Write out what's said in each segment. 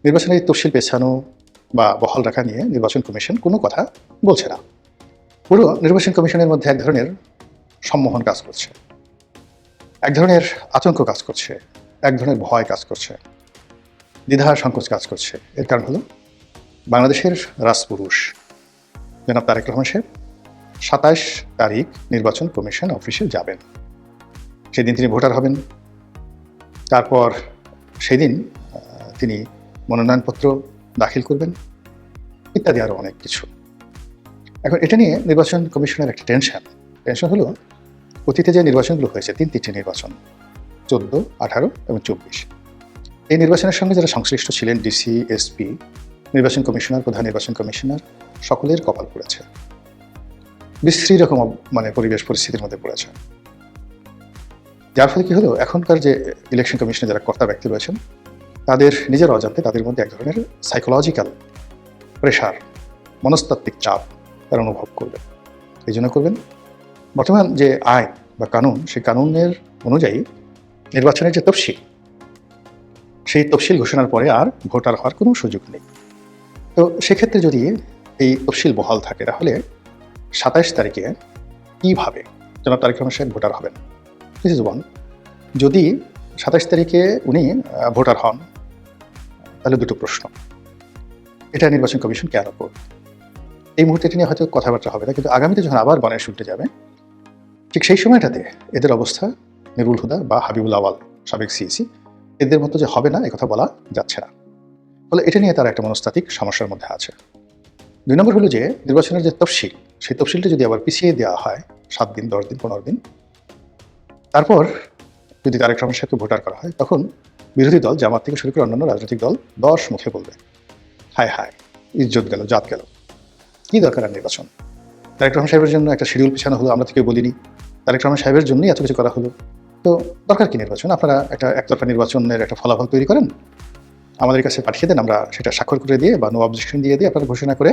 নির্বাচনের তফসিল পেছানো বা বহাল রাখা নিয়ে নির্বাচন কমিশন কোনো কথা বলছে না। পুরো নির্বাচন কমিশনের মধ্যে এক ধরনের সম্মোহন কাজ করছে, এক ধরনের আতঙ্ক কাজ করছে, এক ধরনের ভয় কাজ করছে, দ্বিধা সংকোচ কাজ করছে। এর কারণ হলো বাংলাদেশের রাজপুরুষ জনাব তারেক রহমান সাহেব ২৭ তারিখ নির্বাচন কমিশন অফিসে যাবেন। সেদিন তিনি ভোটার হবেন। তারপর সেদিন তিনি মনোনয়নপত্র দাখিল করবেন, ইত্যাদি আরও অনেক কিছু। এখন এটা নিয়ে নির্বাচন কমিশনের একটা টেনশন হলো অতীতে যে নির্বাচনগুলো হয়েছে, তিনটি নির্বাচন ১৪, ১৮ এবং ২৪, এই নির্বাচনের সঙ্গে যারা সংশ্লিষ্ট ছিলেন, ডিসি, এসপি, নির্বাচন কমিশনার, প্রধান নির্বাচন কমিশনার, সকলের কপাল পড়েছে, বিশ্রী রকম পরিবেশ পরিস্থিতির মধ্যে পড়েছে। যার ফলে কি হলো, এখনকার যে ইলেকশন কমিশনে যারা কর্তা ব্যক্তি রয়েছেন, তাদের নিজের অজান্তে তাদের মধ্যে এক ধরনের সাইকোলজিক্যাল প্রেশার, মনস্তাত্ত্বিক চাপ তারা অনুভব করবে। এই জন্য করবেন বর্তমান যে আইন বা কানুন, সেই কানুনের অনুযায়ী নির্বাচনের যে তফসিল, সেই তফসিল ঘোষণার পরে আর ভোটার হওয়ার কোনো সুযোগ নেই। তো সেক্ষেত্রে যদি এই তফসিল বহাল থাকে, তাহলে ২৭ তারিখে কীভাবে জনাব তারেক রহমান সাহেব ভোটার হবেন? This is one. যদি ২৭ তারিখে উনি ভোটার হন, তাহলে দুটো প্রশ্ন। এটা নির্বাচন কমিশন কেন করবে? এই মুহূর্তে এটা নিয়ে হয়তো কথাবার্তা হবে না, কিন্তু আগামীতে যখন আবার বনের উল্টে যাবে, ঠিক সেই সময়টাতে এদের অবস্থা নুরুল হুদা বা হাবিবুল আওয়াল, সাবেক সিইসি, এদের মতো যে হবে না, এ কথা বলা যাচ্ছে না। ফলে এটা নিয়ে তারা একটা মনস্তাত্ত্বিক সমস্যার মধ্যে আছে। ২ নম্বর হলো যে নির্বাচনের যে তফসিল, সেই তফসিলটা যদি আবার পিছিয়ে দেওয়া হয় ৭ দিন, ১০ দিন, ১৫ দিন, তারপর যদি তারেক রহমান সাহেবকে ভোটার করা হয়, তখন বিরোধী দল জামাত থেকে শুরু করে অন্যান্য রাজনৈতিক দল ১০ মুখে বলবে, হায় হায়, ইজ্জত গেল, জাত গেল, কী দরকার আর নির্বাচন? তারেক রহমান সাহেবের জন্য একটা শিডিউল পিছানো হলো, আমরা থেকে বলিনি। তারেক রহমান সাহেবের জন্যই এত কিছু করা হলো, তো দরকার কি নির্বাচন? আপনারা একটা একতরফা নির্বাচনের একটা ফলাফল তৈরি করেন, আমাদের কাছে পাঠিয়ে দেন, আমরা সেটা স্বাক্ষর করে দিয়ে বা নো অবজেকশন দিয়ে দিয়ে আপনারা ঘোষণা করে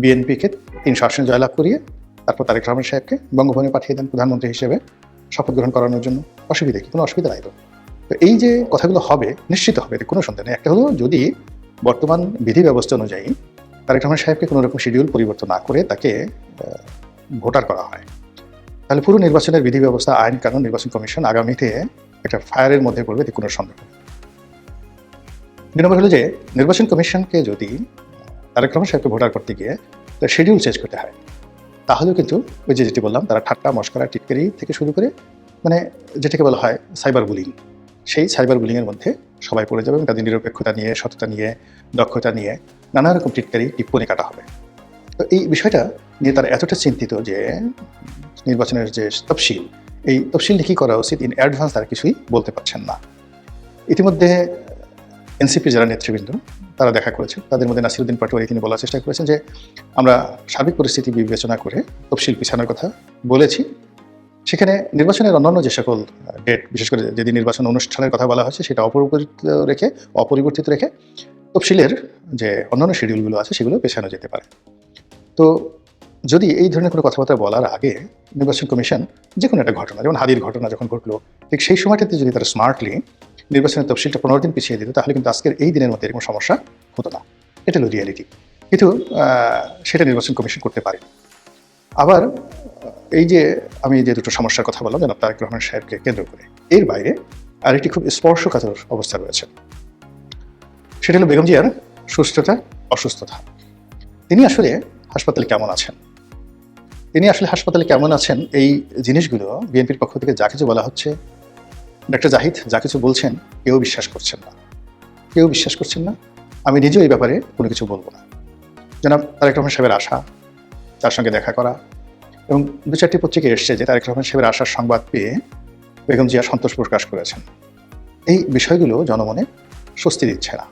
বিএনপিকে ৩০০ আসনে জয়লাভ করিয়ে তারপর তারেক রহমান সাহেবকে বঙ্গভবনে পাঠিয়ে দেন প্রধানমন্ত্রী হিসেবে শপথ গ্রহণ করানোর জন্য। অসুবিধা কি? কোনো অসুবিধা নাই তো। তো এই যে কথাগুলো হবে, নিশ্চিত হবে, এতে কোনো সন্দেহ নেই। একটা হলো যদি বর্তমান বিধি ব্যবস্থা অনুযায়ী তারেক রহমান সাহেবকে কোনো রকম শিডিউল পরিবর্তন না করে তাকে ভোটার করা হয়, তাহলে পুরো নির্বাচনের বিধি ব্যবস্থা, আইন কানুন, নির্বাচন কমিশন আগামীতে একটা ফায়ারের মধ্যে পড়বে, এতে কোনো সন্দেহ নেই। ২ নম্বর হলো যে নির্বাচন কমিশনকে যদি তারেক রহমান সাহেবকে ভোটার করতে গিয়ে তার শিডিউল চেঞ্জ করতে হয়, তাহলেও কিন্তু ওই যেটি বললাম, তারা ঠাট্টা, মশকরা, টিটকারি থেকে শুরু করে যেটাকে বলা হয় সাইবার বুলিং, সেই সাইবার বুলিংয়ের মধ্যে সবাই পড়ে যাবে এবং তাদের নিরপেক্ষতা নিয়ে, সততা নিয়ে, দক্ষতা নিয়ে নানা রকম টিটকারি, টিপ্পনি কাটা হবে। তো এই বিষয়টা নিয়ে তারা এতটা চিন্তিত যে নির্বাচনের যে তফসিল, এই তফসিল নিয়ে কী করা উচিত ইন অ্যাডভান্স তারা কিছুই বলতে পারছেন না। ইতিমধ্যে এনসিপি যারা নেতৃবৃন্দ তারা দেখা করেছেন, তাদের মধ্যে নাসিরুদ্দিন পাটোয়ারি তিনি বলার চেষ্টা করেছেন যে আমরা সার্বিক পরিস্থিতি বিবেচনা করে তফসিল পিছানোর কথা বলেছি। সেখানে নির্বাচনের অন্যান্য যে সকল ডেট, বিশেষ করে যেদিন নির্বাচন অনুষ্ঠানের কথা বলা হয়েছে, সেটা অপরিবর্তিত রেখে তফসিলের যে অন্যান্য শিডিউলগুলো আছে সেগুলো পেছানো যেতে পারে। তো যদি এই ধরনের কোনো কথাবার্তা বলার আগে নির্বাচন কমিশন যে কোনো একটা ঘটনা, যেমন হাদির ঘটনা যখন ঘটলো, ঠিক সেই সময়টাতে যদি তারা স্মার্টলি নির্বাচনের তফসিলটা ১৫ দিন পিছিয়ে দিত, তাহলে কিন্তু আজকের এই দিনের মধ্যে এরকম সমস্যা হতো না। এটা হলো রিয়ালিটি। কিন্তু সেটা নির্বাচন কমিশন করতে পারে। আবার এই যে আমি যে দুটো সমস্যার কথা বললাম জনাব তারেক রহমান সাহেবকে কেন্দ্র করে, এর বাইরে আরেকটি খুব স্পর্শকাতর অবস্থা রয়েছে। সেটা হলো বেগম জিয়ার সুস্থতা, অসুস্থতা। তিনি আসলে হাসপাতালে কেমন আছেন, এই জিনিসগুলো বিএনপির পক্ষ থেকে যা কিছু বলা হচ্ছে, ডক্টর জাহিদ যা কিছু বলছেন, কেউ বিশ্বাস করছেন না। আমি নিজেও এই ব্যাপারে কোনো কিছু বলবো না। জনাব তারেক রহমান সাহেবের আশা, তার সঙ্গে দেখা করা, এবং ২-৪টি পত্রিকায় এসছে যে তারেক রহমান সাহেবের আশার সংবাদ পেয়ে বেগম জিয়া সন্তোষ প্রকাশ করেছেন। এই বিষয়গুলো জনমনে স্বস্তি দিচ্ছে না,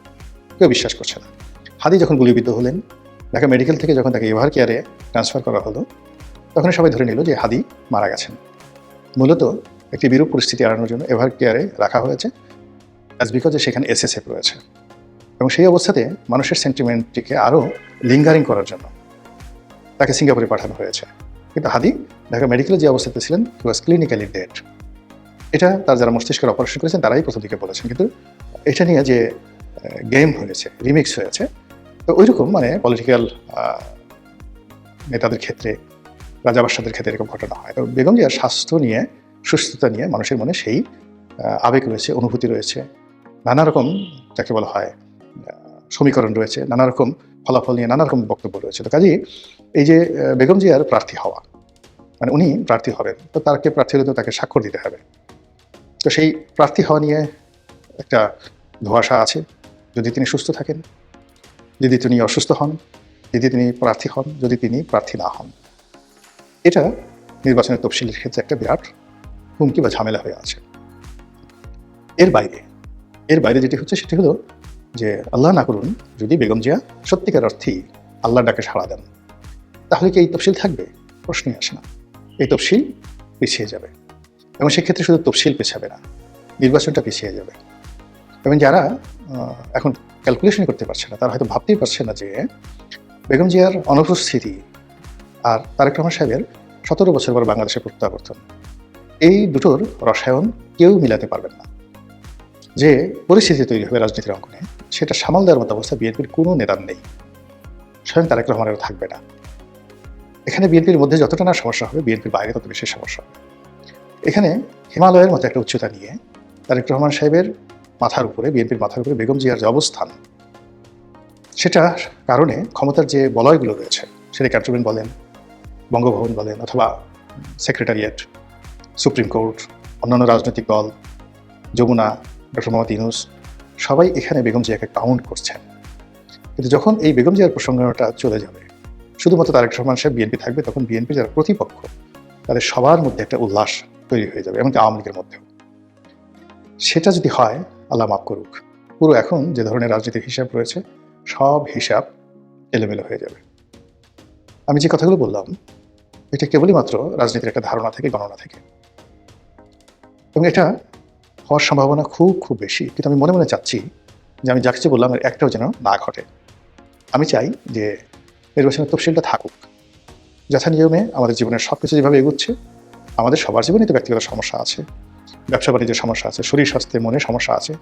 কেউ বিশ্বাস করছে না। হাদি যখন গুলিবিদ্ধ হলেন, ঢাকা মেডিকেল থেকে যখন তাকে এভার কেয়ারে ট্রান্সফার করা হলো, তখন সবাই ধরে নিল যে হাদি মারা গেছেন। মূলত একটি বিরূপ পরিস্থিতি এড়ানোর জন্য এভার কেয়ারে রাখা হয়েছে, অ্যাজ বিকজ সেখানে এসএসএফ রয়েছে, এবং সেই অবস্থাতে মানুষের সেন্টিমেন্টটিকে আরও লিঙ্গারিং করার জন্য তাকে সিঙ্গাপুরে পাঠানো হয়েছে। কিন্তু হাদি ঢাকা মেডিকেলে যে অবস্থাতে ছিলেন, হি ওয়াজ ক্লিনিক্যালি ডেড। এটা তার যারা মস্তিষ্কের অপারেশন করেছেন তারাই প্রথম দিকে বলেছেন। কিন্তু এটা নিয়ে যে গেম হয়েছে, রিমিক্স হয়েছে। তো ওইরকম মানে পলিটিক্যাল নেতাদের ক্ষেত্রে, রাজা বাদশাদের ক্ষেত্রে এরকম ঘটনা হয়। তো বেগম জিয়ার স্বাস্থ্য নিয়ে, সুস্থতা নিয়ে মানুষের মনে সেই আবেগ রয়েছে, অনুভূতি রয়েছে, নানা রকম যাকে বলা হয় সমীকরণ রয়েছে, নানা রকম ফলাফল নিয়ে নানা রকম বক্তব্য রয়েছে। তো কাজেই এই যে বেগম জিয়ার প্রার্থী হওয়া, মানে উনি প্রার্থী হবেন, তো তাকে প্রার্থী হলে তো তাকে স্বাক্ষর দিতে হবে। তো সেই প্রার্থী হওয়া নিয়ে একটা ধোঁয়াশা আছে। যদি তিনি সুস্থ থাকেন, যদি তিনি অসুস্থ হন, যদি তিনি প্রার্থী হন, যদি তিনি প্রার্থী না হন, এটা নির্বাচনের তফসিলের ক্ষেত্রে একটা বিরাট হুমকি বা ঝামেলা হয়ে আছে। এর বাইরে যেটি হচ্ছে সেটি হলো যে আল্লাহ না করুন যদি বেগম জিয়া সত্যিকার অর্থেই আল্লাহর ডাকে সাড়া দেন, তাহলে কি এই তফসিল থাকবে? প্রশ্নই আসে না। এই তফসিল পিছিয়ে যাবে, এবং সেক্ষেত্রে শুধু তফসিল পেছাবে না, নির্বাচনটা পিছিয়ে যাবে। এবং যারা এখন ক্যালকুলেশন করতে পারছে না, তারা হয়তো ভাবতেই পারছে না যে বেগম জিয়ার অনুপস্থিতি আর তারেক রহমান সাহেবের 17 বছর পর বাংলাদেশের প্রত্যাবর্তন, এই দুটোর রসায়ন কেউ মিলাতে পারবেন না। যে পরিস্থিতি তৈরি হবে রাজনীতির অঙ্গনে, সেটা সামাল দেওয়ার মতো অবস্থা বিএনপির কোনো নেতার নেই, স্বয়ং তারেক রহমানেরও থাকবে না। এখানে বিএনপির মধ্যে যতটা না সমস্যা হবে, বিএনপির বাইরে তত বেশি সমস্যা হবে। এখানে হিমালয়ের মতো একটা উচ্চতা নিয়ে তারেক রহমান সাহেবের মাথার উপরে, বিএনপির মাথার উপরে বেগম জিয়ার যে অবস্থান, সেটার কারণে ক্ষমতার যে বলয়গুলো রয়েছে, সেটা ক্যান্টনমেন্ট বলেন, বঙ্গভবন বলেন, অথবা সেক্রেটারিয়েট, সুপ্রিম কোর্ট, অন্যান্য রাজনৈতিক দল, যমুনা, ডক্টর মোহাম্মদ ইউনূস, সবাই এখানে বেগম জিয়াকে কাউন্ট করছেন। কিন্তু যখন এই বেগম জিয়ার প্রসঙ্গটা চলে যাবে, শুধুমাত্র তারেক রহমান সাহেব বিএনপি থাকবে, তখন বিএনপির যারা প্রতিপক্ষ, তাদের সবার মধ্যে একটা উল্লাস তৈরি হয়ে যাবে, এমনকি আওয়ামী লীগের মধ্যেও। সেটা যদি হয়, আল্লাহ মাফ করুক, পুরো এখন যে ধরনের রাজনীতির হিসাব রয়েছে, সব হিসাব এলোমেলো হয়ে যাবে। আমি যে কথাগুলো বললাম, এটা কেবলই মাত্র রাজনীতির একটা ধারণা থেকে, গণনা থেকে, এবং এটা হওয়ার সম্ভাবনা খুব খুব বেশি। কিন্তু আমি মনে মনে চাচ্ছি যে আমি যা কিছু বললাম এর একটাও যেন না ঘটে। আমি চাই যে নির্বাচনের তফসিলটা থাকুক, যথা নিয়মে আমাদের জীবনের সব কিছু যেভাবে এগুচ্ছে, আমাদের সবার জীবনে তো ব্যক্তিগত সমস্যা আছে, ব্যবসা বাণিজ্যের সমস্যা আছে, শরীর স্বাস্থ্যে মনে সমস্যা আছে,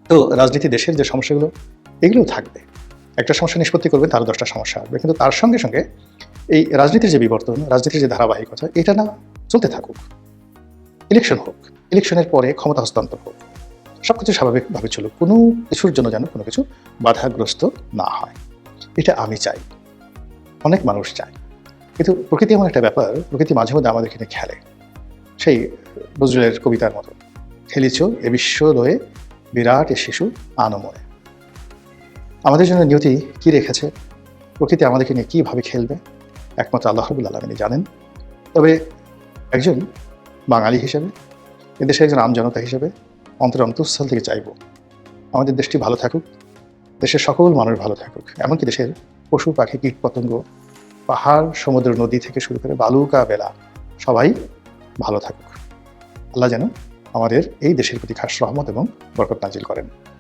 তো রাজনীতি দেশের যে সমস্যাগুলো, এগুলোও থাকবে। একটা সমস্যা নিষ্পত্তি করবে, তারও 10টা সমস্যা আসবে। কিন্তু তার সঙ্গে সঙ্গে এই রাজনীতির যে বিবর্তন, রাজনীতির যে ধারাবাহিকতা, এটা না চলতে থাকুক। ইলেকশন হোক, ইলেকশনের পরে ক্ষমতা হস্তান্তর হোক, সব কিছু স্বাভাবিকভাবে চলুক, কোনো কিছুর জন্য যেন কোনো কিছু বাধাগ্রস্ত না হয়, এটা আমি চাই, অনেক মানুষ চায়। কিন্তু প্রকৃতি এমন একটা ব্যাপার, প্রকৃতি মাঝে মধ্যে আমাদের এখানে খেলে, সেই নজরুলের কবিতার মতো, খেলিছ এ বিশ্ব লয়ে বিরাট এ শিশু আনমনে। আমাদের জন্য নিয়তি কি রেখেছে, প্রকৃতি আমাদেরকে নিয়ে কীভাবে খেলবে, একমাত্র আল্লাহ রাব্বুল আলামিন জানেন। তবে একজন বাঙালি হিসেবে, এদেশের একজন আমজনতা হিসেবে অন্তঃস্থল থেকে চাইব আমাদের দেশটি ভালো থাকুক, দেশের সকল মানুষ ভালো থাকুক, এমনকি দেশের পশু পাখি, কীট পতঙ্গ, পাহাড়, সমুদ্র, নদী থেকে শুরু করে বালুকা বেলা, সবাই ভালো থাকুক। আল্লাহ যেন আমাদের এই দেশের প্রতি খাস রহমত এবং বরকত নাজিল করেন।